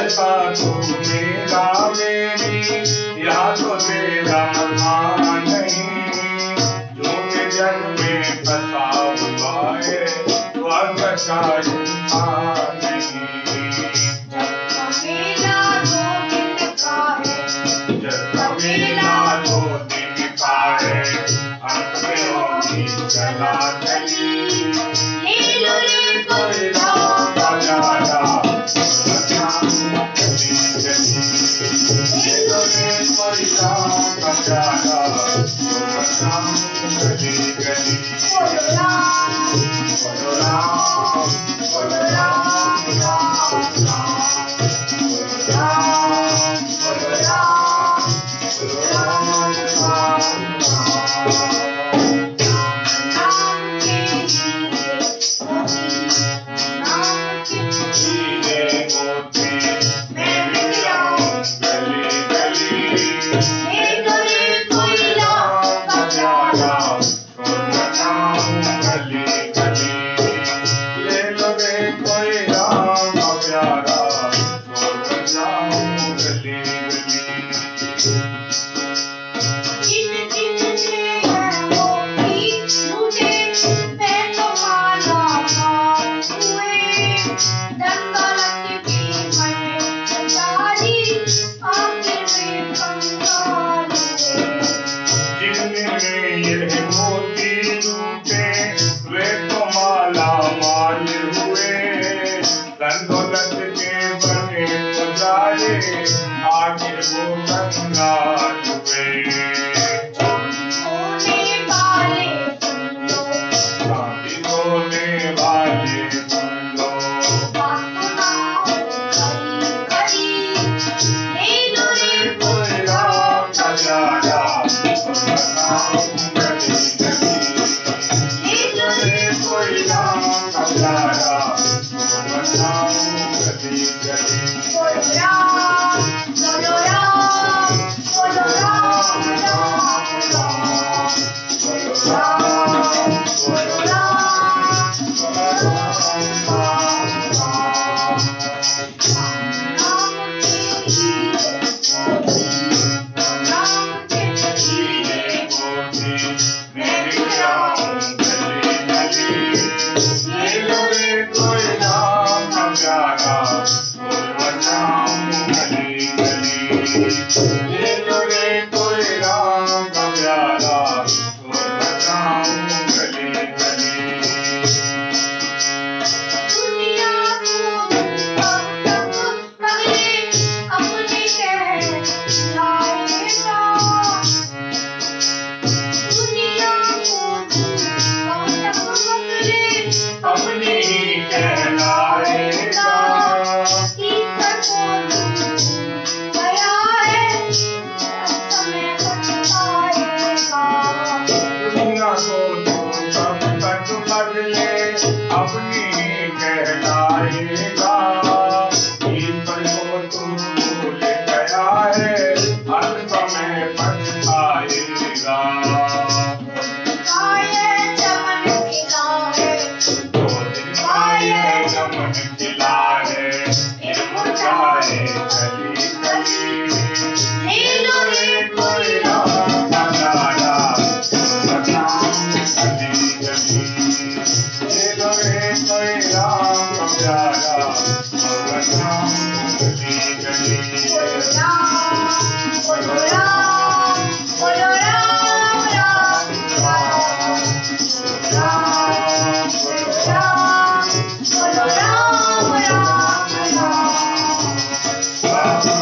जैसा तू मेरा मेरी यहाँ तो तेरा मकान नहीं, झूठे जग में फंसा हुआ है वह सच्चा इंसान नहीं। चला चली ले लो रे कोई राम का प्यारा गली गली, ले लो रे कोई राम का प्यारा गली गली। बोलो राम बोलो राम बोलो राम राम राम, बोलो राम बोलो राम बोलो राम राम राम। आखिर वो कंगाल हुए। शादी होने वाले सुन लो, कोई राम का प्यारा गली गली, कोई राम का प्यारा गली गली। बोलो राम बोलो राम बोलो राम राम राम, बोलो राम बोलो राम बोलो राम राम राम के लिए मोती मेरे जाऊं गली गली, ले लो रे कोई राम का प्यारा ले लो रे कोई राम का प्यारा और बचाऊं गली गली। दुनिया को कब तक पगले अपने कहलाएगा, दुनिया को कब तक पगले अपने कहलाएगा। बदले अपनी कहलाएगा, ईश्वर को तू भूल गया है हर समय पछताएगा। चमन खिला है फिर मुरझाए गली गली, ले लो रे कोई राम का प्यारा गली गली, ले लो रे कोई राम का प्यारा गली गली। बोलो राम बोलो राम बोलो राम राम राम, राम बोलो राम बोलो राम राम राम।